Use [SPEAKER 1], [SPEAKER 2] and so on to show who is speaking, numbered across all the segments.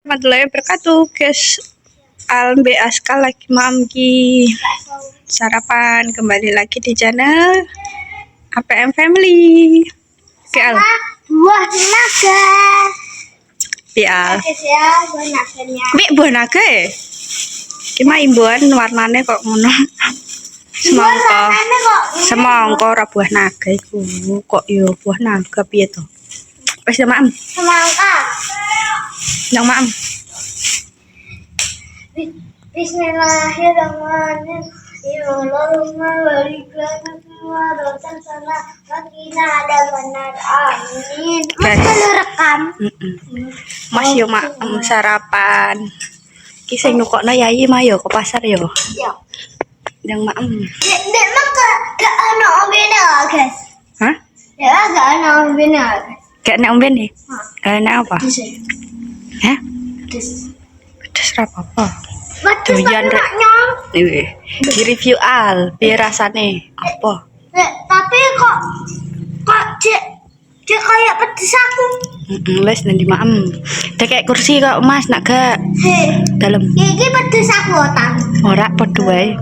[SPEAKER 1] Warahmatullahi wabarakatuh, guys. Albe Askal lagi mamki sarapan, kembali lagi di channel APM Family. Pial.
[SPEAKER 2] Buah naga.
[SPEAKER 1] Pial.
[SPEAKER 2] Buah naganya.
[SPEAKER 1] Mik buah naga ya? Gimana imbuan warnanya kok ngono? Semangka. Semangka ora buah naga iku. Kok yo buah naga piye to? Wis ya, Mam.
[SPEAKER 2] Semangka.
[SPEAKER 1] Yang Mam.
[SPEAKER 2] Bismillahirrahmanirrahim. Amin. Mas kalau rekam.
[SPEAKER 1] Mas yo mak sarapan. Ki sing nukokno Yayi mah yo ke pasar yo.
[SPEAKER 2] Ya.
[SPEAKER 1] Yang mak.
[SPEAKER 2] Dek mak gak ono ombene, guys.
[SPEAKER 1] Hah?
[SPEAKER 2] Ya gak ono ombene.
[SPEAKER 1] Gak nek omben nih. Nek apa? Hah?
[SPEAKER 2] Pedes.
[SPEAKER 1] Pedes ra apa-apa.
[SPEAKER 2] Pedes
[SPEAKER 1] Doyan, Rek.
[SPEAKER 2] maknya.
[SPEAKER 1] Di review al, piye rasane? Apa?
[SPEAKER 2] Tapi kok cek kayak pedes aku.
[SPEAKER 1] Wes nanti maem. Dek kayak kursi kok Mas nak gak
[SPEAKER 2] Hei,
[SPEAKER 1] dalam.
[SPEAKER 2] iki pedes aku otak.
[SPEAKER 1] Ora padha wae.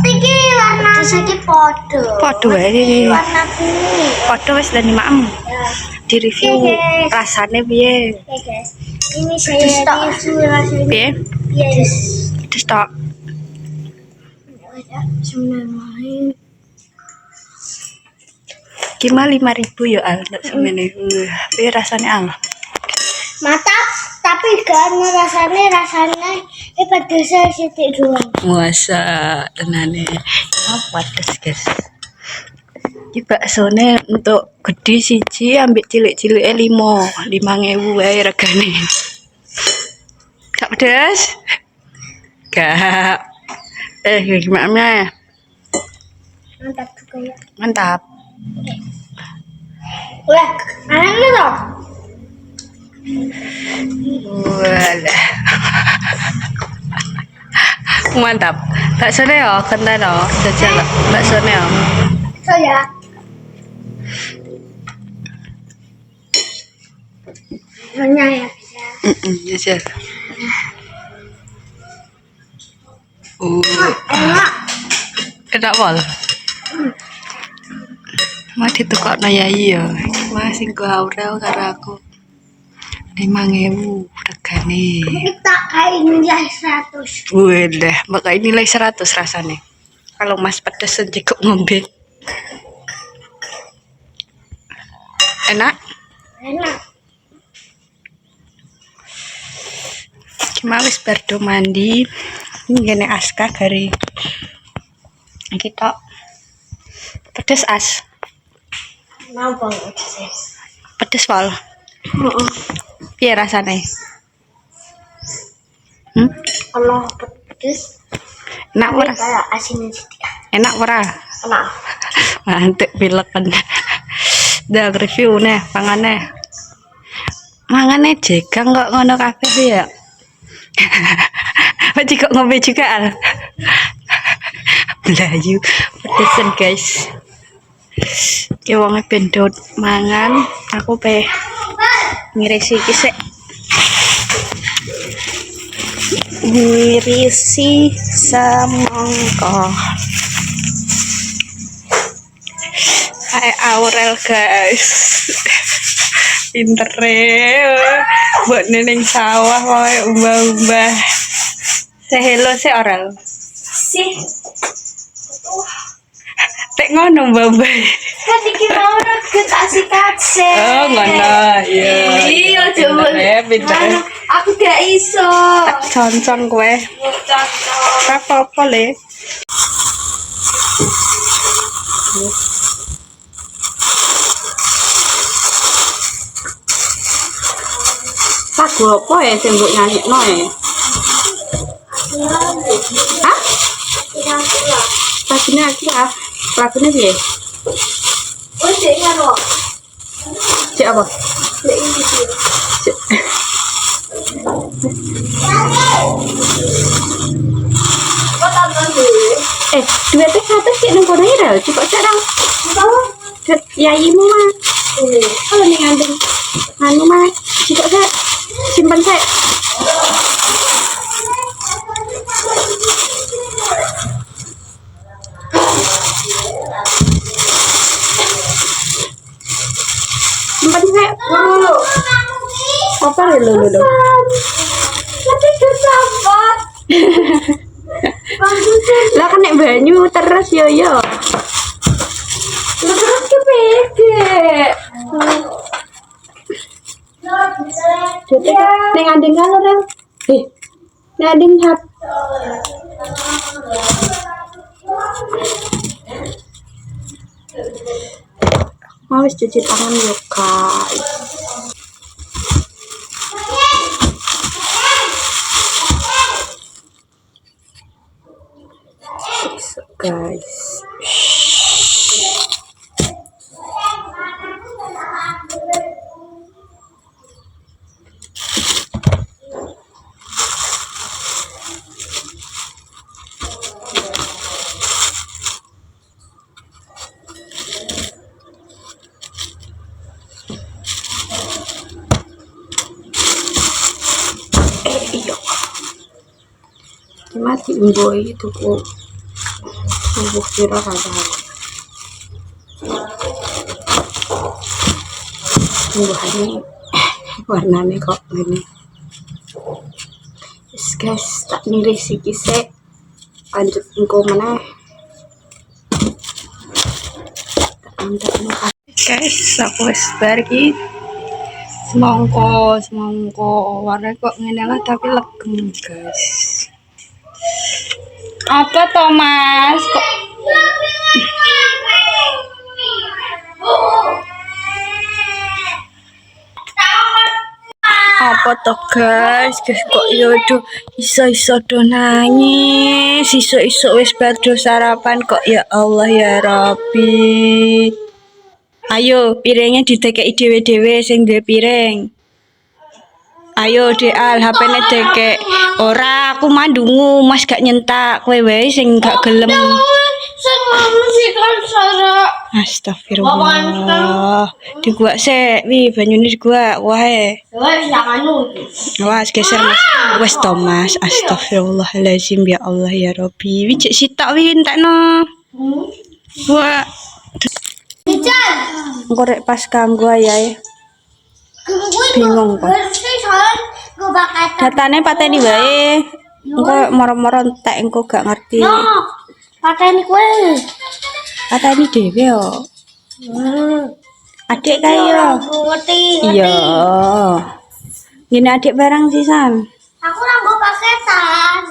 [SPEAKER 2] Iki warna iki podo.
[SPEAKER 1] Padha wae.
[SPEAKER 2] Warna kuning.
[SPEAKER 1] Padha wes nanti maem. Di review
[SPEAKER 2] Oke, guys.
[SPEAKER 1] rasane piye?
[SPEAKER 2] Oke guys, ini saya review rasanya.
[SPEAKER 1] Piye?
[SPEAKER 2] Yes.
[SPEAKER 1] Pedes tok.
[SPEAKER 2] Bismillahirrahmanirrahim.
[SPEAKER 1] Kima 5.000 ya al ndak semene. Piye rasane al?
[SPEAKER 2] Mantap, tapi gak ada rasanya pedesnya sedikit doang.
[SPEAKER 1] Masa tenane. Apa pedes, guys? Iki baksone untuk gede siji ambek cilik-cilike 5.000 wae regane. Gak pedes? Gak. Gimana?
[SPEAKER 2] Mantap juga ya.
[SPEAKER 1] Mantap.
[SPEAKER 2] Wah, anaknya dong.
[SPEAKER 1] Walah. Mantap. Baksone yo kenten yo. Jajal baksone yo.
[SPEAKER 2] So ya. Soalnya ya bisa.
[SPEAKER 1] Jajal.
[SPEAKER 2] Enak.
[SPEAKER 1] Enak pol. Mah ditukokno Yayi ya. Mas sing go Aurel karo aku. 5.000 regane.
[SPEAKER 2] Kita kayak nilai 100.
[SPEAKER 1] Wadah, bakal nilai 100 rasane. Kalau Mas pedes cukup ngombe. Enak?
[SPEAKER 2] Enak.
[SPEAKER 1] Gimana wis bar do mandi. Ngene Aska gari. Kita pedes as.
[SPEAKER 2] Mau banget sih.
[SPEAKER 1] Pedes pol. Piye rasane?
[SPEAKER 2] Kalau pedes,
[SPEAKER 1] Enak ora?
[SPEAKER 2] kayak asin sedikit.
[SPEAKER 1] Enak ora?
[SPEAKER 2] Enak.
[SPEAKER 1] Mantep pileken. Dah review nih pangane. Mangane jegang kok ngono kabeh ya. Pasti kok ngombe juga al. Belayu pedesen guys. Ya wong bendot mangan, aku pe ngirisi iki sik. Ngirisi semangka. Hai Aurel guys. Pintere buat neneng sawah wae umbah-umbah. Say hello si Aurel.
[SPEAKER 2] Sih.
[SPEAKER 1] Tek ngono mbah-mbah.
[SPEAKER 2] Kan iki mau kita asik-asik.
[SPEAKER 1] Oh ngono iya.
[SPEAKER 2] Iya, coba.
[SPEAKER 1] Pintere.
[SPEAKER 2] Aku gak iso.
[SPEAKER 1] Tak concon kowe.
[SPEAKER 2] Cocok.
[SPEAKER 1] Apa-apa le. Lagu apa ya sing mbok nyanyekno e? Hah? Lagune Akira. Lagune piye?
[SPEAKER 2] Oh, cek karo.
[SPEAKER 1] Cek apa?
[SPEAKER 2] Cek ini sih.
[SPEAKER 1] Cek.
[SPEAKER 2] Kok tambah dulu?
[SPEAKER 1] Duitnya 100 cek nang kono ya, cukup cek dong.
[SPEAKER 2] Tahu?
[SPEAKER 1] Yayimu mah. Kalau ning ngandung anu mah, cukup cek. Simpen cek.
[SPEAKER 2] Tapi kesambet.
[SPEAKER 1] Lah kan nek banyu terus yo yo.
[SPEAKER 2] Lah terus kepeke.
[SPEAKER 1] Ning anding kan ora. Ning anding hap. Mau wis cuci tangan yo, guys. So, guys. Iyo. Mati boy itu kok. Tubuh kira ada. Tumbuhannya warnanya kok ini. Guys, tak miris iki sik. Lanjut engko meneh. Guys, aku wis bar iki. Semongko warna kok ngene lah tapi legem, guys. Apa Thomas? Kok apa toh guys kok yodo iso do nangis iso wis bar do sarapan kok ya Allah ya Rabbi. Ayo piringnya ditekeki dhewe-dhewe sing duwe piring. Ayo DL HP-ne dekek. Ora aku mandungu Mas gak nyentak kowe wae sing gak gelem. Astagfirullah. Diguak sik, wi banyune diguak wae. Wes geser Mas. Wes to Mas. Astagfirullahalazim ya Allah ya Rabbi. Wi cek sitok wi entekno. Wah. Engko rek pas kanggo ayahe. Bingung kok. Datane pateni wae. Engko moro-moro entek engko gak ngerti.
[SPEAKER 2] Pateni kowe.
[SPEAKER 1] Pateni dhewe yo. Adik kae yo. Iya. Ngene adik barang sisan.
[SPEAKER 2] Aku nganggo paketan.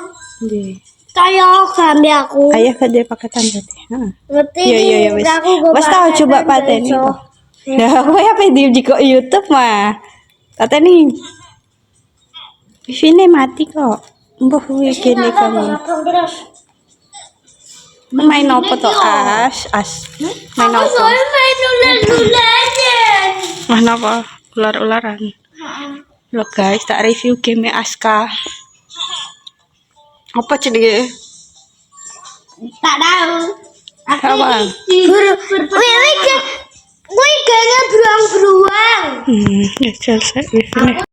[SPEAKER 1] Nggih.
[SPEAKER 2] Kayak gambe aku.
[SPEAKER 1] Ayah gede paketan berarti. Heeh.
[SPEAKER 2] Ngerti.
[SPEAKER 1] Iya wis. Wes tau coba pateni kok. Lah kowe apa di kok YouTube mah. Pateni. Wifi-ne mati kok. Mbah kuwi kene kamu. Main apa to as? Main apa?
[SPEAKER 2] Main ular-ularan.
[SPEAKER 1] Mana apa? Ular-ularan. Loh guys, tak review game Aska. Apa jenenge?
[SPEAKER 2] Tak tahu.
[SPEAKER 1] Apa?
[SPEAKER 2] Wih, kayaknya beruang-beruang.
[SPEAKER 1] Ya selesai reviewnya.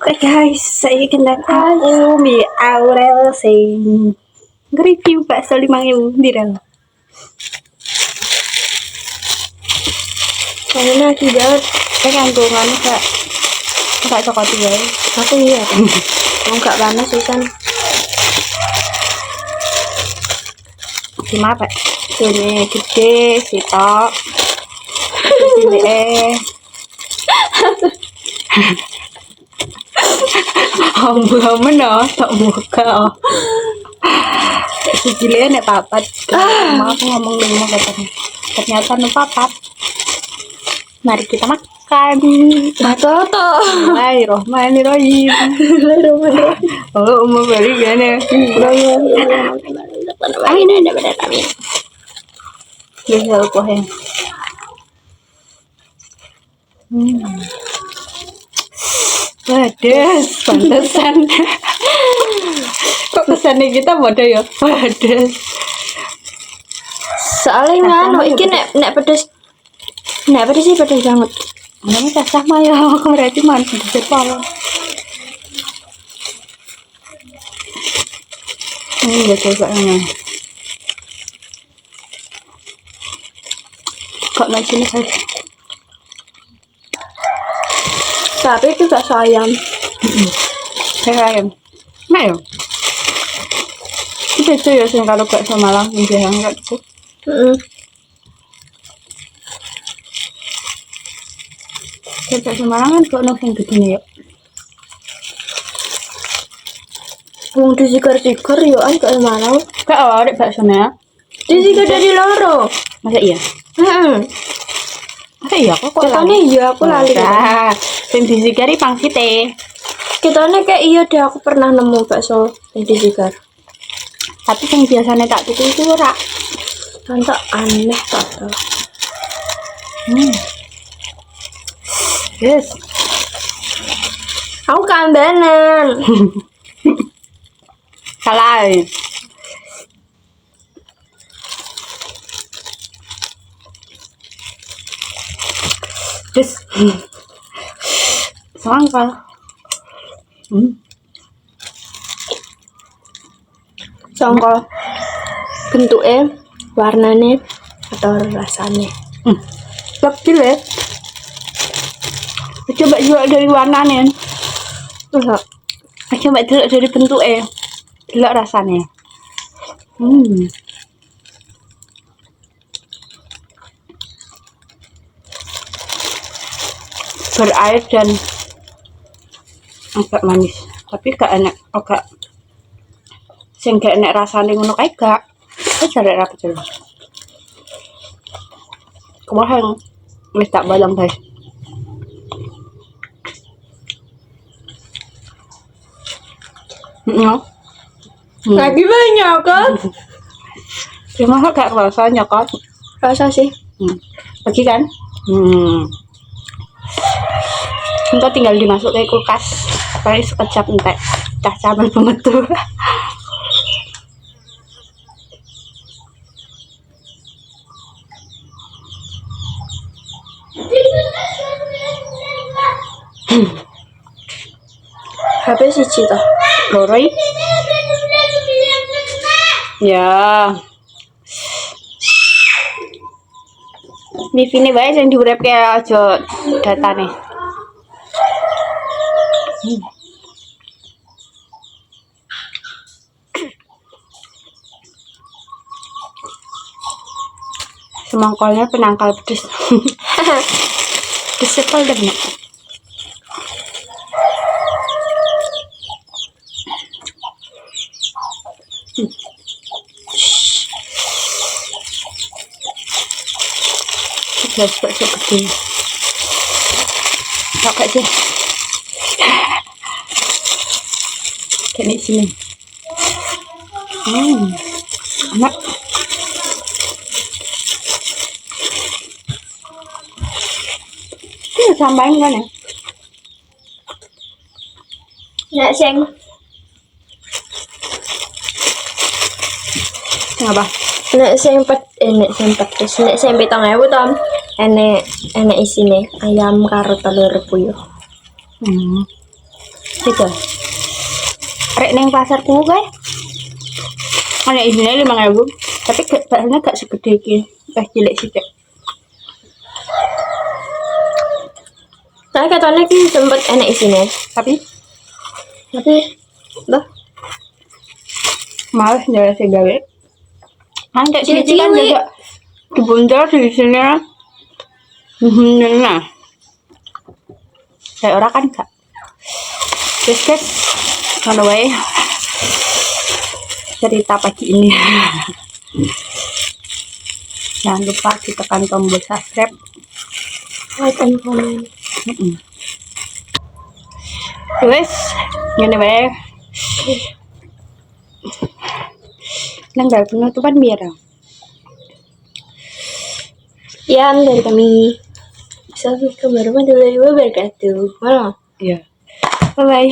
[SPEAKER 1] Oke guys, saya kenal aku Mi Aurel sing nge-review bakso 5.000 direl. Karena tidak nganggongan gak cokot wae. Aku iya. Mau gak panas pisan. Gimana Pak? Ini gede sitok. Ini Ambu-ambu no, tak buka. Sikile nek papat. Mau aku ngomong 5 katanya. Ternyata no papat. Mari kita makan. Toto. Bismillahirrahmanirrahim. Oh, mau beli gane. Amin. Bisa lupa ya. Pedes, pantesan. Kok kesannya kita bodoh ya? Pedes.
[SPEAKER 2] Soalnya nganu iki nek pedes. Nek pedes sih pedes banget.
[SPEAKER 1] Namanya cacah mah ya, aku berarti man pedes kepala. Ini udah cocoknya. Kok nasinya saja? Tapi itu gak sayang. ayam. Nah ya. Itu ya sing kalau bakso Malang yang biasa enggak tuh. Bakso Malang kan kok ono sing gedene ya.
[SPEAKER 2] Wong disikar-sikar yo an kok Malang.
[SPEAKER 1] Gak arek baksone.
[SPEAKER 2] Disikar dari loro.
[SPEAKER 1] Masa iya? Masa iya kok
[SPEAKER 2] Katanya iya aku lali.
[SPEAKER 1] Sing disikari pangsite.
[SPEAKER 2] Katanya kayak iya deh aku pernah nemu bakso yang disikar.
[SPEAKER 1] Tapi yang biasanya tak tuku itu ora.
[SPEAKER 2] Tante aneh tak tahu.
[SPEAKER 1] Yes.
[SPEAKER 2] Aku kambenan.
[SPEAKER 1] Salah. Yes. Sangkal.
[SPEAKER 2] Songko bentuknya, warnanya, atau rasanya.
[SPEAKER 1] Kecil ya. Coba juga dari warnanya.
[SPEAKER 2] Enggak.
[SPEAKER 1] Coba dilihat dari bentuknya. Dilihat rasanya. Berair dan agak manis. Tapi gak enak, agak sing gak enak rasanya ngono kae gak. Cari rapet dulu. Kemarin wis tak balang guys.
[SPEAKER 2] Lagi banyak kan?
[SPEAKER 1] Cuma gak rasanya kan.
[SPEAKER 2] Rasa sih.
[SPEAKER 1] Lagi kan? Engko tinggal dimasuk ke kulkas. Paling sekejap entek. Cah cabel pemetu.
[SPEAKER 2] HP siji toh.
[SPEAKER 1] Loroi. Ya. Mivine wae sing diurepke aja datane. Semangkolnya penangkal pedes. Disepel deh. Gelas bakso gede. Pakai sih. Kayak sini. Enak. Ini sambain kan ya?
[SPEAKER 2] Nek sing
[SPEAKER 1] Ngapa?
[SPEAKER 2] nek sing pedes, nek sing 7.000 to. Enek isine ayam karo telur puyuh.
[SPEAKER 1] Gitu. Rek neng pasarku kae. Ana isine 5.000, tapi baksonya gak segede iki. Cilik sithik.
[SPEAKER 2] Saya katanya ki sempet enek isine,
[SPEAKER 1] Tapi
[SPEAKER 2] loh
[SPEAKER 1] males nyari sing gawe. Kayak
[SPEAKER 2] Cilik
[SPEAKER 1] cilik kan
[SPEAKER 2] cilik.
[SPEAKER 1] juga dibuntel di sini. Nah. Kayak orang kan gak. Guys, ngono wae. Cerita pagi ini. Jangan lupa ditekan tombol subscribe.
[SPEAKER 2] like and comment.
[SPEAKER 1] Wes, ngene wae. Nang gak penutupan biar.
[SPEAKER 2] Sekian dari kami. Assalamualaikum warahmatullahi wabarakatuh. Mana?
[SPEAKER 1] Iya. Bye bye.